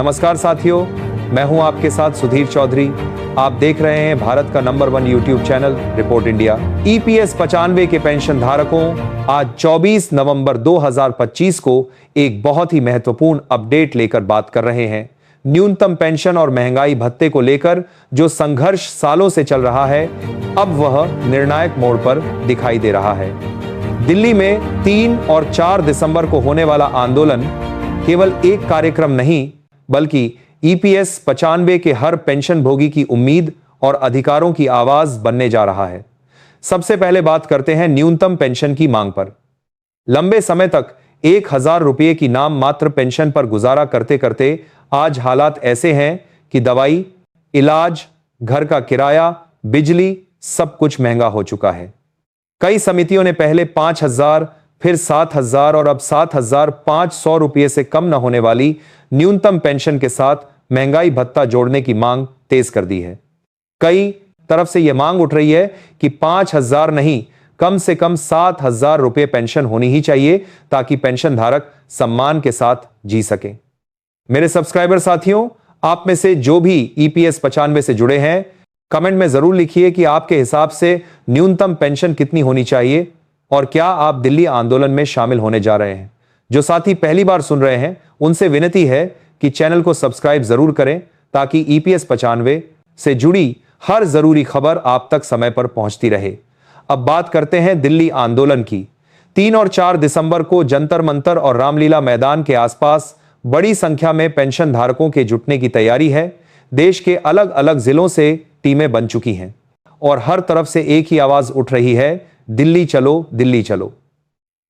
नमस्कार साथियों, मैं हूं आपके साथ सुधीर चौधरी। आप देख रहे हैं भारत का number 1 YouTube channel report India. EPS 95 के पेंशन धारकों, आज 24 नवंबर 2025 को एक बहुत ही महत्वपूर्ण अपडेट लेकर बात कर रहे हैं। न्यूनतम पेंशन और महंगाई भत्ते को लेकर जो संघर्ष सालों से चल रहा है, अब वह निर्णायक मोड़ पर दिखाई दे रहा है। दिल्ली में 3 और 4 दिसंबर को होने वाला आंदोलन केवल एक कार्यक्रम नहीं, बल्कि ईपीएस 95 के हर पेंशन भोगी की उम्मीद और अधिकारों की आवाज बनने जा रहा है। सबसे पहले बात करते हैं न्यूनतम पेंशन की मांग पर। लंबे समय तक 1000 रुपये की नाम मात्र पेंशन पर गुजारा करते करते आज हालात ऐसे हैं कि दवाई, इलाज, घर का किराया, बिजली, सब कुछ महंगा हो चुका है। कई समितियों ने पहले 5000, फिर 7000 और अब 7500 रुपये से कम न होने वाली न्यूनतम पेंशन के साथ महंगाई भत्ता जोड़ने की मांग तेज कर दी है। कई तरफ से यह मांग उठ रही है कि 5000 नहीं, कम से कम 7000 रुपये पेंशन होनी ही चाहिए, ताकि पेंशन धारक सम्मान के साथ जी सके। मेरे सब्सक्राइबर साथियों, आप में से जो भी ईपीएस 95 से जुड़े हैं, कमेंट में जरूर लिखिए कि आपके हिसाब से न्यूनतम पेंशन कितनी होनी चाहिए और क्या आप दिल्ली आंदोलन में शामिल होने जा रहे हैं। जो साथी पहली बार सुन रहे हैं, उनसे विनती है कि चैनल को सब्सक्राइब जरूर करें, ताकि ईपीएस 95 से जुड़ी हर जरूरी खबर आप तक समय पर पहुंचती रहे। अब बात करते हैं दिल्ली आंदोलन की। 3 और 4 दिसंबर को जंतर मंतर और रामलीला मैदान के आसपास बड़ी संख्या में पेंशन धारकों के जुटने की तैयारी है। देश के अलग अलग जिलों से टीमें बन चुकी हैं और हर तरफ से एक ही आवाज उठ रही है, दिल्ली चलो, दिल्ली चलो।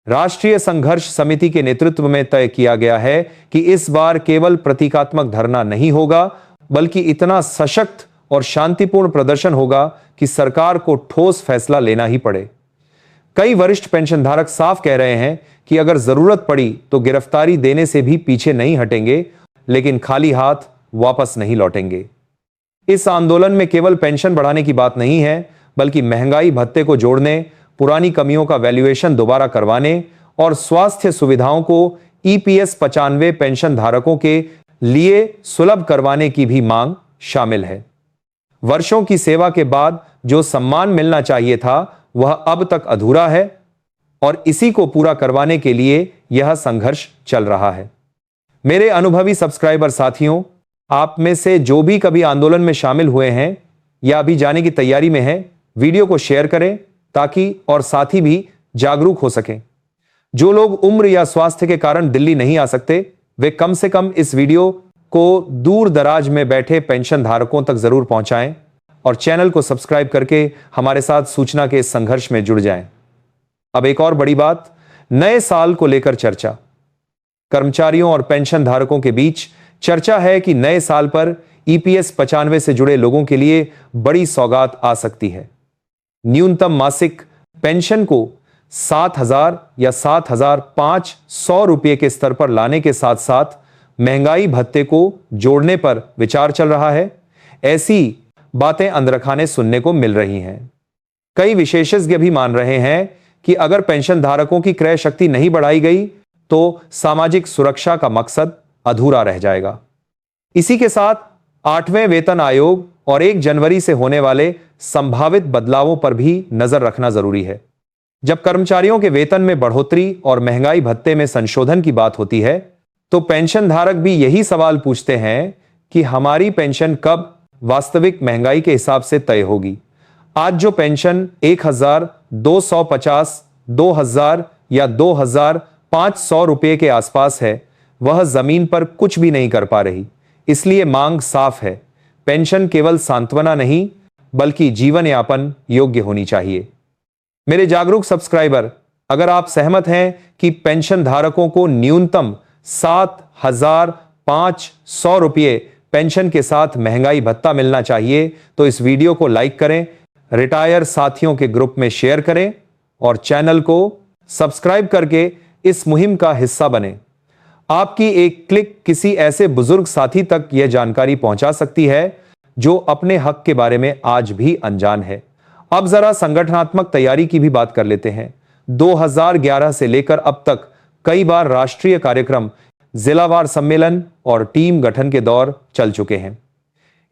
राष्ट्रीय संघर्ष समिति के नेतृत्व में तय किया गया है कि इस बार केवल प्रतीकात्मक धरना नहीं होगा, बल्कि इतना सशक्त और शांतिपूर्ण प्रदर्शन होगा कि सरकार को ठोस फैसला लेना ही पड़े। कई वरिष्ठ पेंशनधारक साफ कह रहे हैं कि अगर जरूरत पड़ी तो गिरफ्तारी देने से भी पीछे नहीं हटेंगे, लेकिन खाली हाथ वापस नहीं लौटेंगे। इस आंदोलन में केवल पेंशन बढ़ाने की बात नहीं है, बल्कि महंगाई भत्ते को जोड़ने, पुरानी कमियों का वैल्यूएशन दोबारा करवाने और स्वास्थ्य सुविधाओं को ईपीएस 95 पेंशन धारकों के लिए सुलभ करवाने की भी मांग शामिल है। वर्षों की सेवा के बाद जो सम्मान मिलना चाहिए था, वह अब तक अधूरा है और इसी को पूरा करवाने के लिए यह संघर्ष चल रहा है। मेरे अनुभवी सब्सक्राइबर साथियों, आप में से जो भी कभी आंदोलन में शामिल हुए हैं या अभी जाने की तैयारी में हैं, वीडियो को शेयर करें, ताकि और साथी भी जागरूक हो सकें। जो लोग उम्र या स्वास्थ्य के कारण दिल्ली नहीं आ सकते, वे कम से कम इस वीडियो को दूर दराज में बैठे पेंशन धारकों तक जरूर पहुंचाएं और चैनल को सब्सक्राइब करके हमारे साथ सूचना के इस संघर्ष में जुड़ जाएं। अब एक और बड़ी बात, नए साल को लेकर चर्चा। कर्मचारियों और पेंशन धारकों के बीच चर्चा है कि नए साल पर ईपीएस 95 से जुड़े लोगों के लिए बड़ी सौगात आ सकती है। न्यूनतम मासिक पेंशन को 7000 या 7500 रुपये के स्तर पर लाने के साथ साथ महंगाई भत्ते को जोड़ने पर विचार चल रहा है। ऐसी बातें अंदरखाने सुनने को मिल रही हैं। कई विशेषज्ञ भी मान रहे हैं कि अगर पेंशन धारकों की क्रय शक्ति नहीं बढ़ाई गई, तो सामाजिक सुरक्षा का मकसद अधूरा रह जाएगा। इसी के साथ 8वें वेतन आयोग और 1 जनवरी से होने वाले संभावित बदलावों पर भी नजर रखना जरूरी है। जब कर्मचारियों के वेतन में बढ़ोतरी और महंगाई भत्ते में संशोधन की बात होती है, तो पेंशन धारक भी यही सवाल पूछते हैं कि हमारी पेंशन कब वास्तविक महंगाई के हिसाब से तय होगी। आज जो पेंशन 1250, 2000 या 2500 रुपये के आसपास है, वह जमीन पर कुछ भी नहीं कर पा रही। इसलिए मांग साफ है, पेंशन केवल सांत्वना नहीं, बल्कि जीवन यापन योग्य होनी चाहिए। मेरे जागरूक सब्सक्राइबर, अगर आप सहमत हैं कि पेंशन धारकों को न्यूनतम 7500 रुपये पेंशन के साथ महंगाई भत्ता मिलना चाहिए, तो इस वीडियो को लाइक करें, रिटायर साथियों के ग्रुप में शेयर करें और चैनल को सब्सक्राइब करके इस मुहिम का हिस्सा बने। आपकी एक क्लिक किसी ऐसे बुजुर्ग साथी तक यह जानकारी पहुंचा सकती है जो अपने हक के बारे में आज भी अनजान है। अब जरा संगठनात्मक तैयारी की भी बात कर लेते हैं। 2011 से लेकर अब तक कई बार राष्ट्रीय कार्यक्रम जिलावार सम्मेलन और टीम गठन के दौर चल चुके हैं।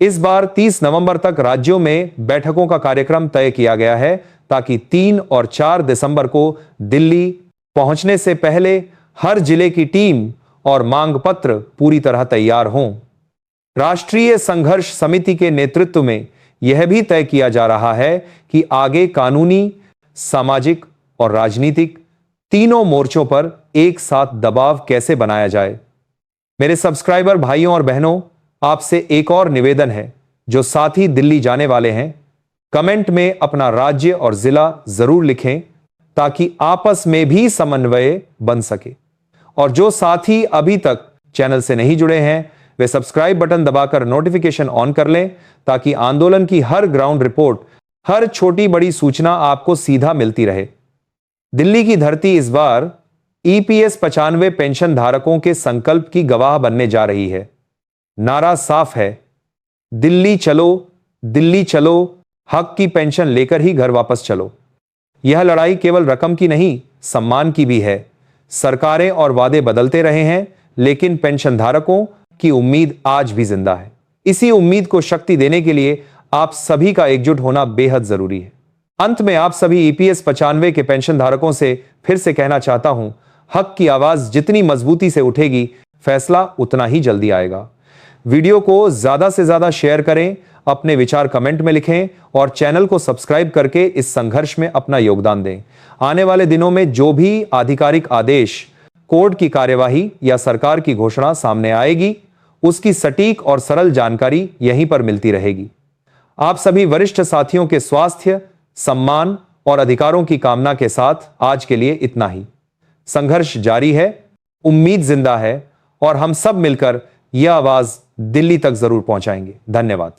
इस बार 30 नवंबर तक राज्यों में बैठकों का कार्यक्रम तय किया गया है ताकि 3 और 4 दिसंबर को दिल्ली पहुंचने से पहले हर जिले की टीम और मांग पत्र पूरी तरह तैयार हों। राष्ट्रीय संघर्ष समिति के नेतृत्व में यह भी तय किया जा रहा है कि आगे कानूनी, सामाजिक और राजनीतिक तीनों मोर्चों पर एक साथ दबाव कैसे बनाया जाए। मेरे सब्सक्राइबर भाइयों और बहनों, आपसे एक और निवेदन है, जो साथी दिल्ली जाने वाले हैं, कमेंट में अपना राज्य और जिला जरूर लिखें ताकि आपस में भी समन्वय बन सके। और जो साथी अभी तक चैनल से नहीं जुड़े हैं, वे सब्सक्राइब बटन दबाकर नोटिफिकेशन ऑन कर लें ताकि आंदोलन की हर ग्राउंड रिपोर्ट, हर छोटी बड़ी सूचना आपको सीधा मिलती रहे। दिल्ली की धरती इस बार ईपीएस 95 पेंशन धारकों के संकल्प की गवाह बनने जा रही है। नारा साफ है, दिल्ली चलो, हक की पेंशन लेकर ही घर वापस चलो। यह लड़ाई केवल रकम की नहीं, सम्मान की भी है। सरकारें और वादे बदलते रहे हैं, लेकिन पेंशन धारकों की उम्मीद आज भी जिंदा है। इसी उम्मीद को शक्ति देने के लिए आप सभी का एकजुट होना बेहद जरूरी है। अंत में आप सभी ईपीएस 95 के पेंशन धारकों से फिर से कहना चाहता हूं, हक की आवाज जितनी मजबूती से उठेगी, फैसला उतना ही जल्दी आएगा। वीडियो को ज्यादा से ज्यादा शेयर करें, अपने विचार कमेंट में लिखें और चैनल को सब्सक्राइब करके इस संघर्ष में अपना योगदान दें। आने वाले दिनों में जो भी आधिकारिक आदेश, कोर्ट की कार्यवाही या सरकार की घोषणा सामने आएगी, उसकी सटीक और सरल जानकारी यहीं पर मिलती रहेगी। आप सभी वरिष्ठ साथियों के स्वास्थ्य, सम्मान और अधिकारों की कामना के साथ आज के लिए इतना ही। संघर्ष जारी है, उम्मीद जिंदा है और हम सब मिलकर यह आवाज दिल्ली तक जरूर पहुंचाएंगे। धन्यवाद।